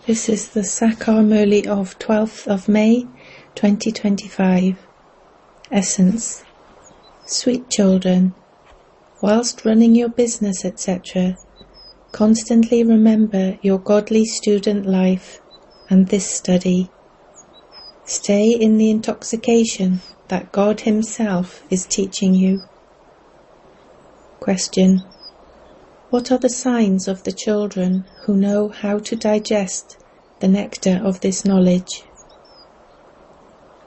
This is the Murli of 12th of May 2025. Essence. Sweet children, whilst running your business, etc., constantly remember your godly student life and this study. Stay in the intoxication that God Himself is teaching you. Question. What are the signs of the children who know how to digest the nectar of this knowledge?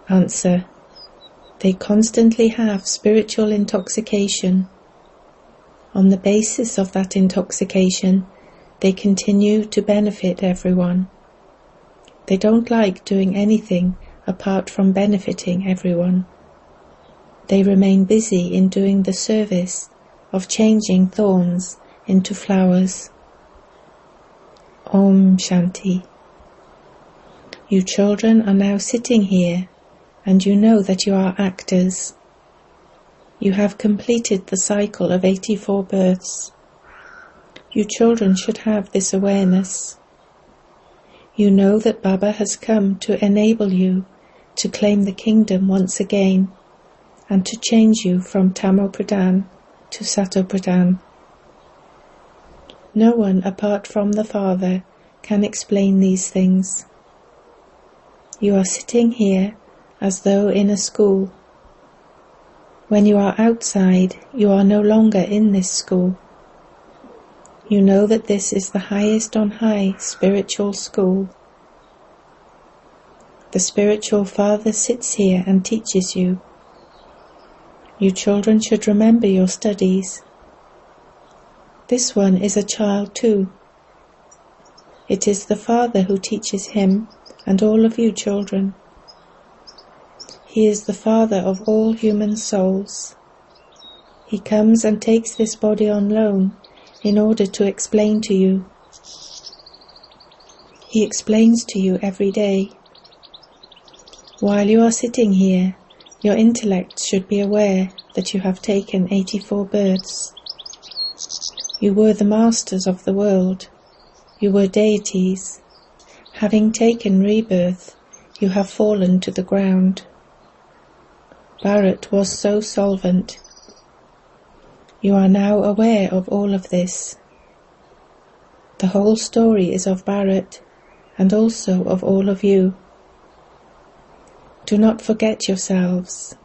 Answer. They constantly have spiritual intoxication. On the basis of that intoxication, they continue to benefit everyone. They don't like doing anything apart from benefiting everyone. They remain busy in doing the service of changing thorns into flowers. Om Shanti. You children are now sitting here, and you know that you are actors. You have completed the cycle of 84 births. You children should have this awareness. You know that Baba has come to enable you to claim the kingdom once again, and to change you from Tamo Pradhan to Sato Pradhan. No one apart from the Father can explain these things. You are sitting here as though in a school. When you are outside, you are no longer in this school. You know that this is the highest on high spiritual school. The spiritual Father sits here and teaches you. You children should remember your studies. This one is a child too. It is the Father who teaches him and all of you children. He is the Father of all human souls. He comes and takes this body on loan in order to explain to you. He explains to you every day. While you are sitting here, your intellect should be aware that you have taken 84 births. You were the masters of the world. You were deities. Having taken rebirth, you have fallen to the ground. Bharat was so solvent. You are now aware of all of this. The whole story is of Bharat and also of all of you. Do not forget yourselves.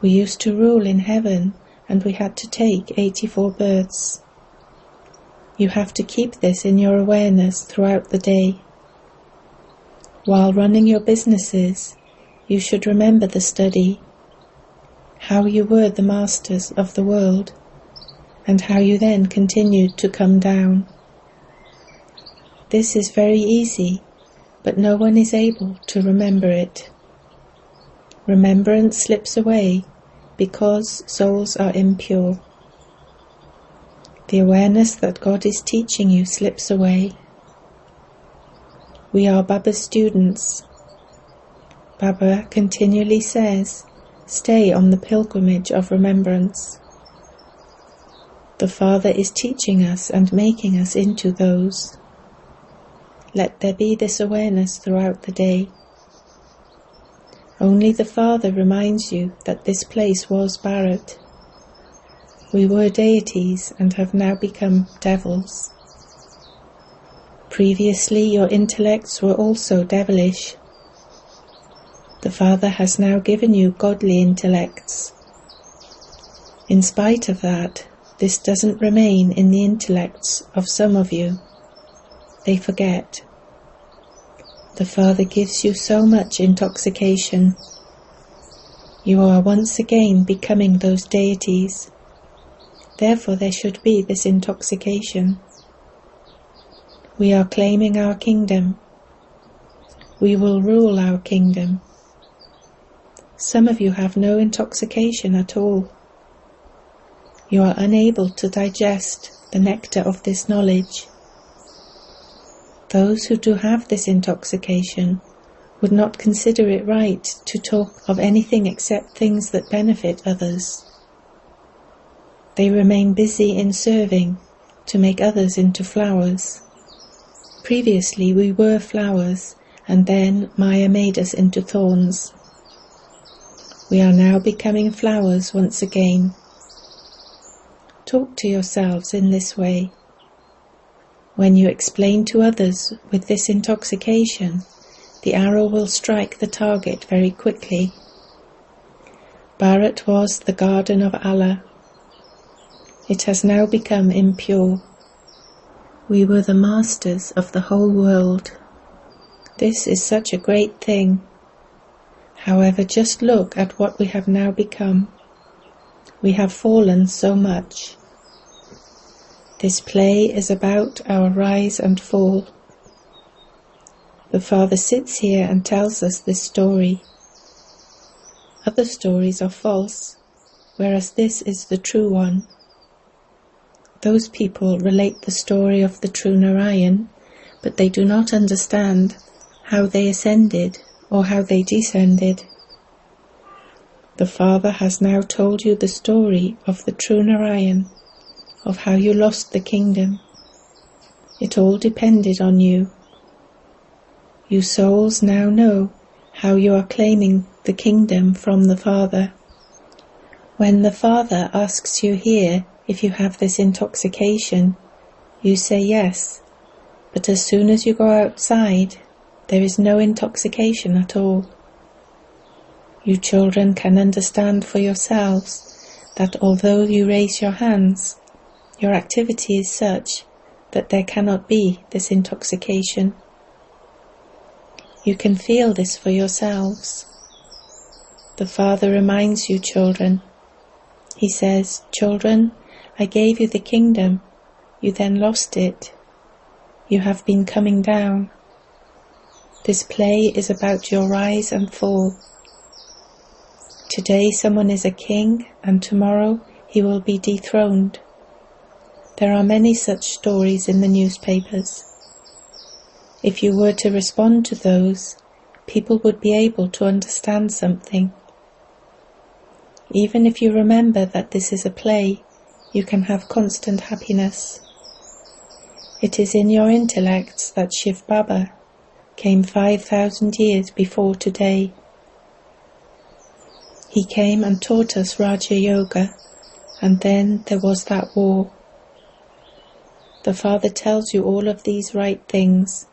We used to rule in heaven, and we had to take 84 births. You have to keep this in your awareness throughout the day. While running your businesses, you should remember the study, how you were the masters of the world, and how you then continued to come down. This is very easy, but no one is able to remember it. Remembrance slips away because souls are impure. The awareness that God is teaching you slips away. We are Baba's students. Baba continually says, stay on the pilgrimage of remembrance. The Father is teaching us and making us into those. Let there be this awareness throughout the day. Only the Father reminds you that this place was Bharat. We were deities and have now become devils. Previously your intellects were also devilish. The Father has now given you godly intellects. In spite of that, this doesn't remain in the intellects of some of you. They forget. The Father gives you so much intoxication. You are once again becoming those deities. Therefore there should be this intoxication. We are claiming our kingdom. We will rule our kingdom. Some of you have no intoxication at all. You are unable to digest the nectar of this knowledge. Those who do have this intoxication would not consider it right to talk of anything except things that benefit others. They remain busy in serving to make others into flowers. Previously we were flowers, and then Maya made us into thorns. We are now becoming flowers once again. Talk to yourselves in this way. When you explain to others with this intoxication, the arrow will strike the target very quickly. Bharat was the garden of Allah. It has now become impure. We were the masters of the whole world. This is such a great thing. However, just look at what we have now become. We have fallen so much. This play is about our rise and fall. The Father sits here and tells us this story. Other stories are false, whereas this is the true one. Those people relate the story of the true Narayan, but they do not understand how they ascended or how they descended. The Father has now told you the story of the true Narayan, of how you lost the kingdom. It all depended on you. You souls now know how you are claiming the kingdom from the Father. When the Father asks you here if you have this intoxication, you say yes, but as soon as you go outside, there is no intoxication at all. You children can understand for yourselves that although you raise your hands, your activity is such that there cannot be this intoxication. You can feel this for yourselves. The Father reminds you, children. He says, "Children, I gave you the kingdom. You then lost it. You have been coming down. This play is about your rise and fall. Today someone is a king, and tomorrow he will be dethroned. There are many such stories in the newspapers. If you were to respond to those, people would be able to understand something. Even if you remember that this is a play, you can have constant happiness. It is in your intellects that Shiv Baba came 5,000 years before today. He came and taught us Raja Yoga, and then there was that war. The Father tells you all of these right things.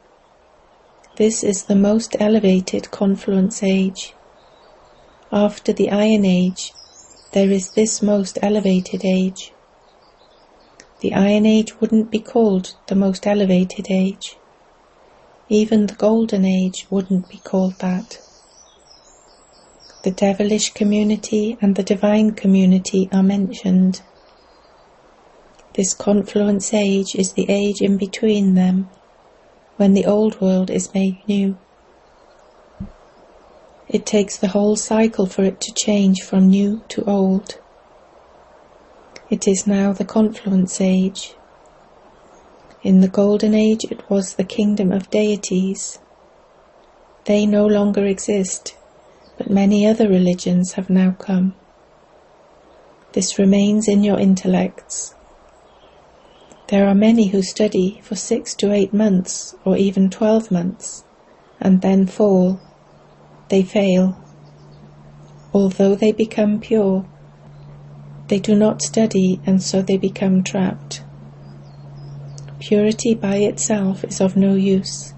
This is the most elevated confluence age. After the Iron Age, there is this most elevated age. The Iron Age wouldn't be called the most elevated age. Even the Golden Age wouldn't be called that. The devilish community and the divine community are mentioned. This confluence age is the age in between them, when the old world is made new. It takes the whole cycle for it to change from new to old. It is now the confluence age. In the Golden Age it was the kingdom of deities. They no longer exist, but many other religions have now come. This remains in your intellects. There are many who study for 6 to 8 months or even 12 months and then fall. They fail. Although they become pure, they do not study and so they become trapped. Purity by itself is of no use.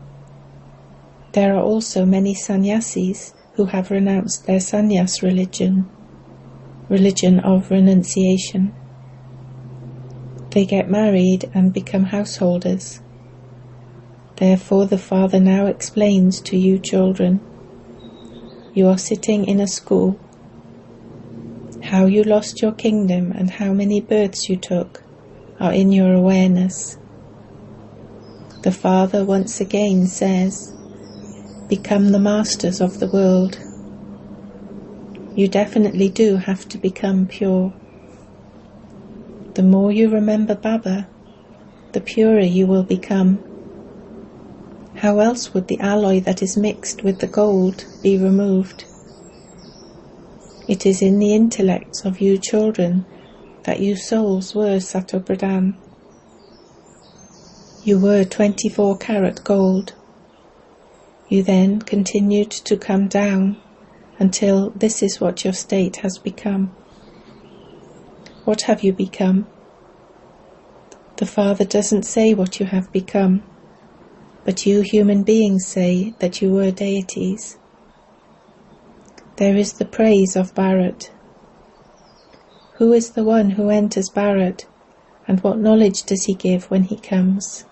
There are also many sannyasis who have renounced their sannyas religion of renunciation. They get married and become householders. Therefore the Father now explains to you children. You are sitting in a school. How you lost your kingdom and how many births you took are in your awareness. The Father once again says, become the masters of the world. You definitely do have to become pure. The more you remember Baba, the purer you will become. How else would the alloy that is mixed with the gold be removed? It is in the intellects of you children that you souls were Satopradhan. You were 24-karat gold. You then continued to come down until this is what your state has become. What have you become? The Father doesn't say what you have become, but you human beings say that you were deities. There is the praise of Bharat. Who is the one who enters Bharat, and what knowledge does he give when he comes?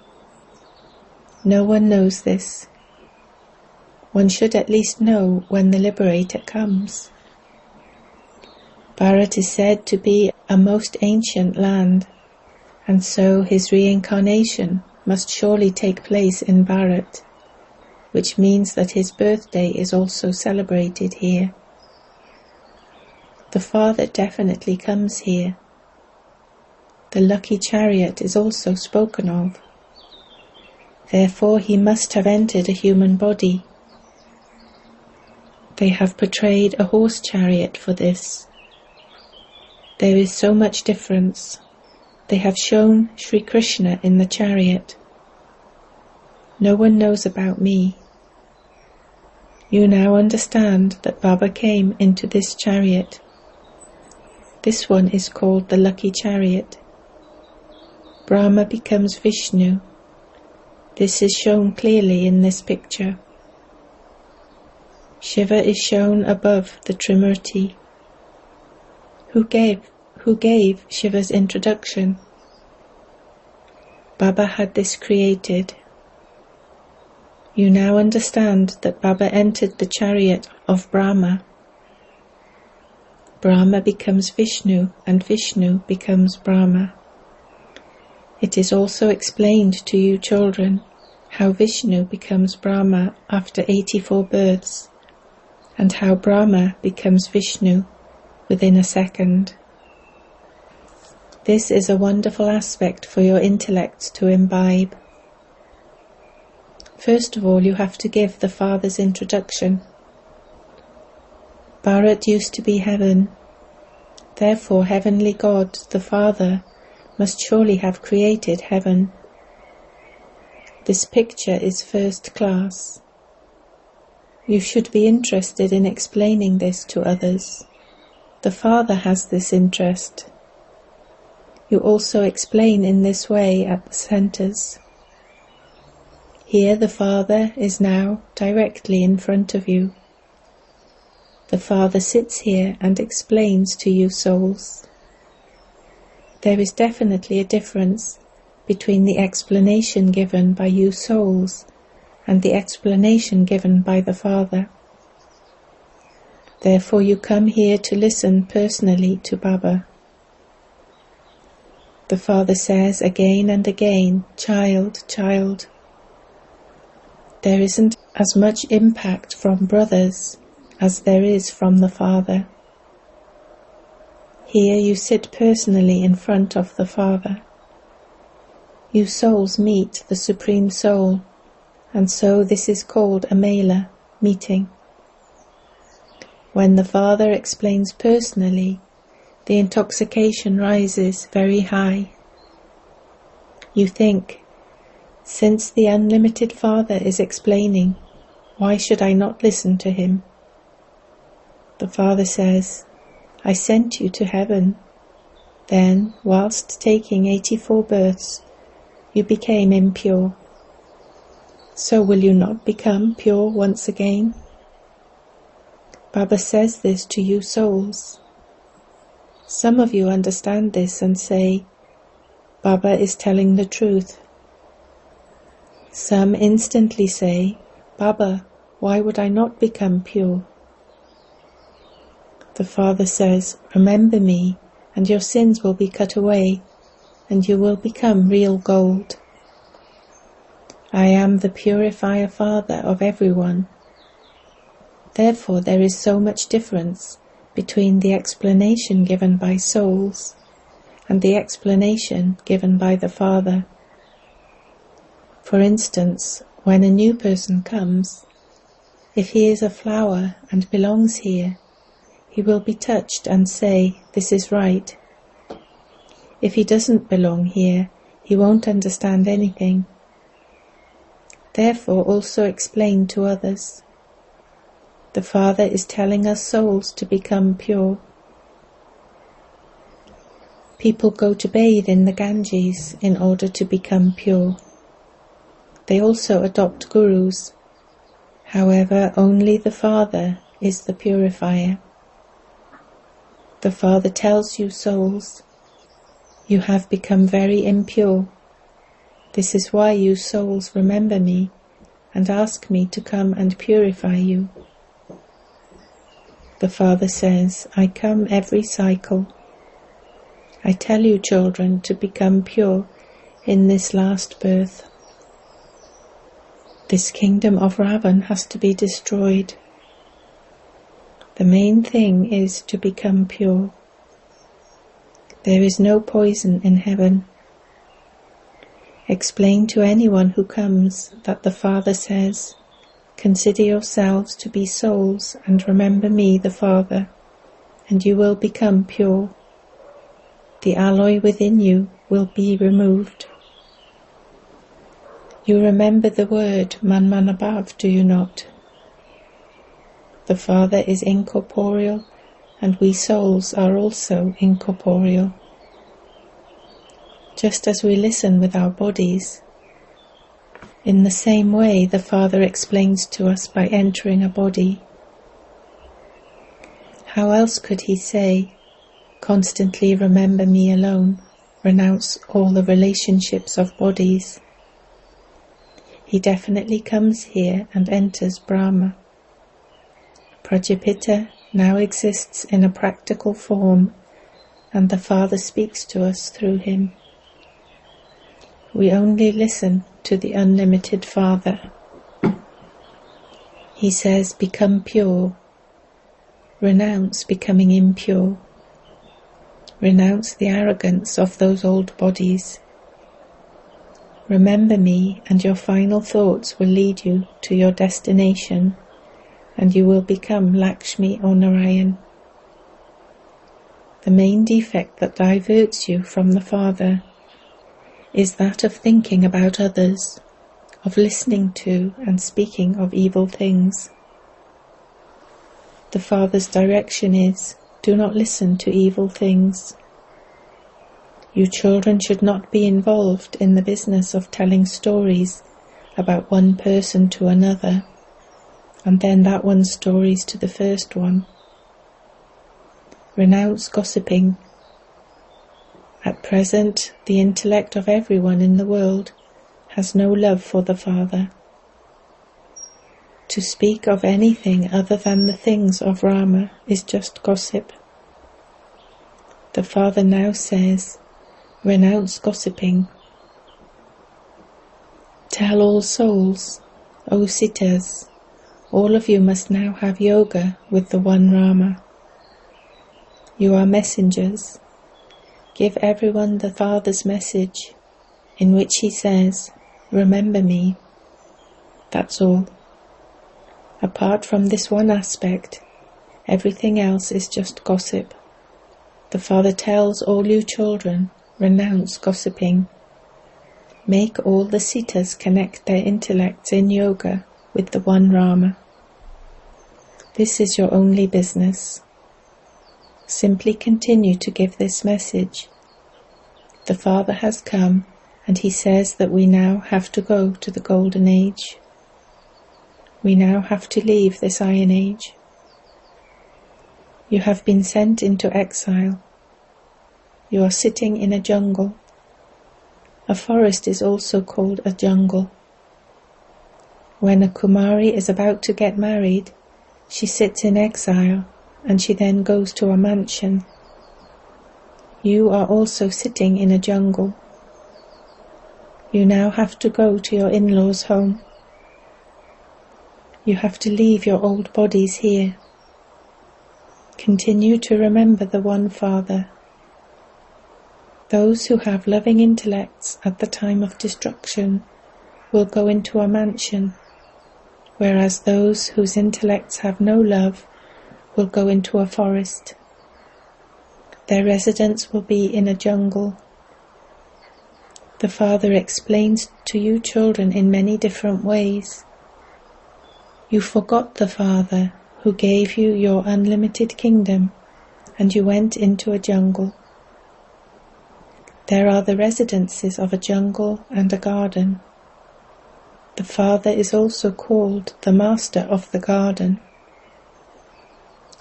No one knows this. One should at least know when the liberator comes. Bharat is said to be a most ancient land, and so his reincarnation must surely take place in Bharat, which means that his birthday is also celebrated here. The Father definitely comes here. The lucky chariot is also spoken of. Therefore he must have entered a human body. They have portrayed a horse chariot for this. There is so much difference. They have shown Sri Krishna in the chariot. No one knows about me. You now understand that Baba came into this chariot. This one is called the lucky chariot. Brahma becomes Vishnu. This is shown clearly in this picture. Shiva is shown above the Trimurti. Who gave Shiva's introduction? Baba had this created. You now understand that Baba entered the chariot of Brahma. Brahma becomes Vishnu, and Vishnu becomes Brahma. It is also explained to you children how Vishnu becomes Brahma after 84 births, and how Brahma becomes Vishnu within a second. This is a wonderful aspect for your intellect to imbibe. First of all, you have to give the Father's introduction. Bharat used to be heaven. Therefore, Heavenly God, the Father, must surely have created heaven. This picture is first class. You should be interested in explaining this to others. The Father has this interest. You also explain in this way at the centers. Here the Father is now directly in front of you. The Father sits here and explains to you souls. There is definitely a difference between the explanation given by you souls and the explanation given by the Father. Therefore you come here to listen personally to Baba. The Father says again and again, "Child, child." There isn't as much impact from brothers as there is from the Father. Here you sit personally in front of the Father. You souls meet the Supreme Soul, and so this is called a mela, meeting. When the Father explains personally, the intoxication rises very high. You think, since the unlimited Father is explaining, why should I not listen to him? The Father says, I sent you to heaven. Then, whilst taking 84 births, you became impure. So will you not become pure once again? Baba says this to you souls. Some of you understand this and say, Baba is telling the truth. Some instantly say, Baba, why would I not become pure? The Father says, remember me, and your sins will be cut away, and you will become real gold. I am the purifier Father of everyone. Therefore there is so much difference between the explanation given by souls and the explanation given by the Father. For instance, when a new person comes, if he is a flower and belongs here, he will be touched and say, this is right. If he doesn't belong here, he won't understand anything. therefore also explain to others. The Father is telling us souls to become pure. People go to bathe in the Ganges in order to become pure. They also adopt gurus. However, only the Father is the purifier. The Father tells you souls, you have become very impure. This is why you souls remember me and ask me to come and purify you. The Father says, I come every cycle. I tell you, children, to become pure in this last birth. This kingdom of Ravan has to be destroyed. The main thing is to become pure. There is no poison in heaven. Explain to anyone who comes that the Father says, consider yourselves to be souls and remember me, the Father, and you will become pure. The alloy within you will be removed. You remember the word Manmanabhav, do you not? The Father is incorporeal, and we souls are also incorporeal. Just as we listen with our bodies, in the same way the Father explains to us by entering a body. How else could he say, constantly remember me alone, renounce all the relationships of bodies? He definitely comes here and enters Brahma. Prajapita now exists in a practical form, and the Father speaks to us through him. We only listen to the unlimited Father. He says, become pure. Renounce becoming impure. Renounce the arrogance of those old bodies. Remember me, and your final thoughts will lead you to your destination, and you will become Lakshmi or Narayan. The main defect that diverts you from the Father is that of thinking about others, of listening to and speaking of evil things. The Father's direction is, do not listen to evil things. You children should not be involved in the business of telling stories about one person to another, and then that one's stories to the first one. Renounce gossiping. At present, the intellect of everyone in the world has no love for the Father. To speak of anything other than the things of Rama is just gossip. The Father now says, renounce gossiping. Tell all souls, O Sitas, all of you must now have yoga with the one Rama. You are messengers. Give everyone the Father's message, in which he says, remember me. That's all. Apart from this one aspect, everything else is just gossip. The Father tells all you children, renounce gossiping. Make all the Sitas connect their intellects in yoga with the one Rama. This is your only business. Simply continue to give this message. The Father has come, and he says that we now have to go to the Golden Age. We now have to leave this Iron Age. You have been sent into exile. You are sitting in a jungle. A forest is also called a jungle. When a Kumari is about to get married, she sits in exile, and she then goes to a mansion. You are also sitting in a jungle. You now have to go to your in-laws' home. You have to leave your old bodies here. Continue to remember the one Father. Those who have loving intellects at the time of destruction will go into a mansion, whereas those whose intellects have no love will go into a forest. Their residence will be in a jungle. The Father explains to you children in many different ways. You forgot the Father who gave you your unlimited kingdom, and you went into a jungle. There are the residences of a jungle and a garden. The Father is also called the Master of the Garden.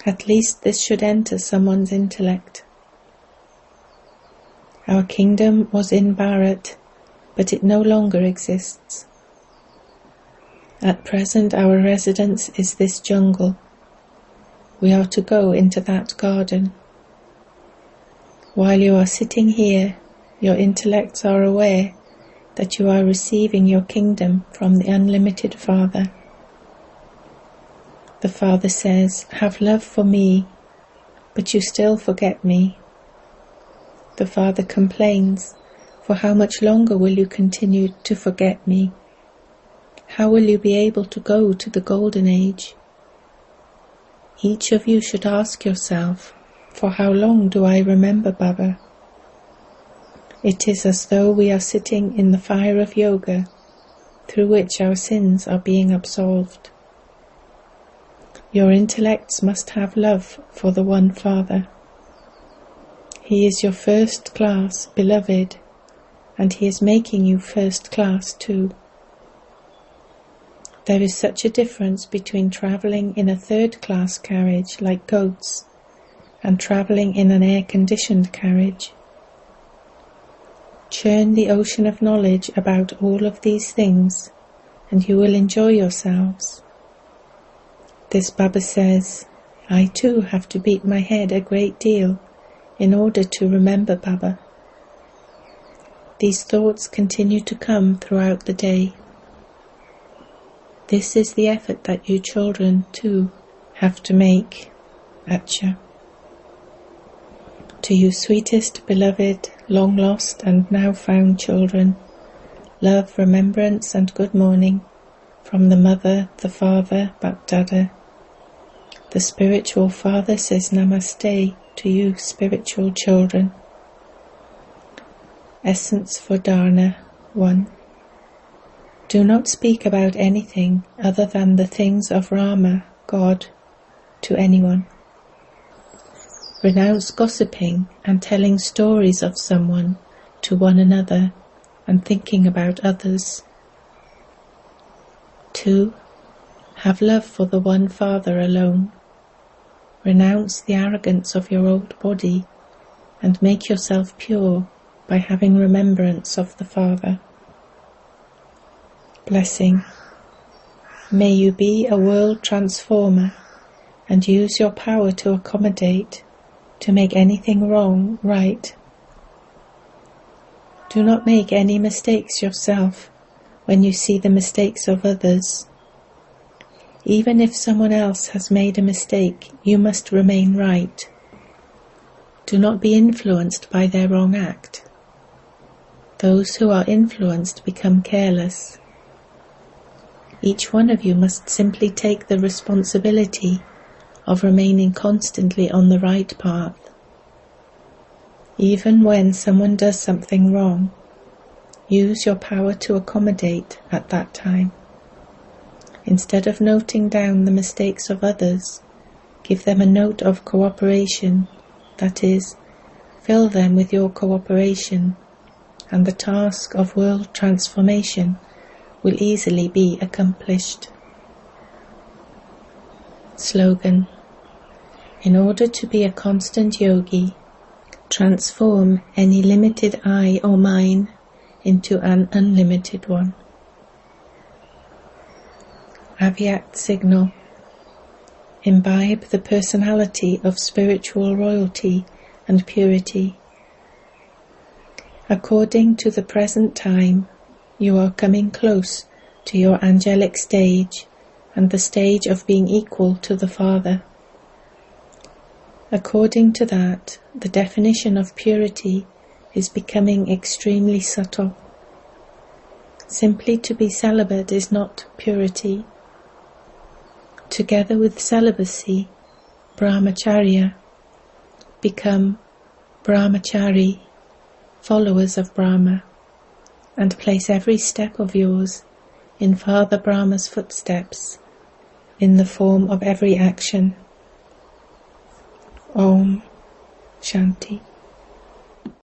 At least this should enter someone's intellect. Our kingdom was in Bharat, but it no longer exists. At present our residence is this jungle. We are to go into that garden. While you are sitting here, your intellects are aware that you are receiving your kingdom from the unlimited Father. The Father says, "Have love for me," but you still forget me. The Father complains, "For how much longer will you continue to forget me? How will you be able to go to the golden age?" Each of you should ask yourself, "For how long do I remember Baba?" It is as though we are sitting in the fire of yoga, through which our sins are being absolved. Your intellects must have love for the one Father. He is your first class beloved, and He is making you first class too. There is such a difference between travelling in a third-class carriage like goats and travelling in an air-conditioned carriage. Churn the ocean of knowledge about all of these things, and you will enjoy yourselves. This Baba says, "I too have to beat my head a great deal in order to remember Baba." These thoughts continue to come throughout the day. This is the effort that you children too have to make. Acha. To you sweetest, beloved, long lost and now found children, love, remembrance and good morning from the Mother, the Father, Bapdada. The spiritual Father says Namaste to you spiritual children. Essence for Dharna 1. Do not speak about anything other than the things of Rama, God, to anyone. Renounce gossiping and telling stories of someone to one another and thinking about others. 2. Have love for the one Father alone. Renounce the arrogance of your old body and make yourself pure by having remembrance of the Father. Blessing. May you be a world transformer and use your power to accommodate, to make anything wrong right. Do not make any mistakes yourself when you see the mistakes of others. Even if someone else has made a mistake, you must remain right. Do not be influenced by their wrong act. Those who are influenced become careless. Each one of you must simply take the responsibility of remaining constantly on the right path. Even when someone does something wrong, use your power to accommodate at that time. Instead of noting down the mistakes of others, give them a note of cooperation, that is, fill them with your cooperation, and the task of world transformation will easily be accomplished. Slogan. In order to be a constant yogi, transform any limited I or mine into an unlimited one. Avyakt signal. Imbibe the personality of spiritual royalty and purity. According to the present time, you are coming close to your angelic stage and the stage of being equal to the Father. According to that, the definition of purity is becoming extremely subtle. Simply to be celibate is not purity. Together with celibacy, brahmacharya, become brahmachari, followers of Brahma, and place every step of yours in Father Brahma's footsteps in the form of every action. Om Shanti.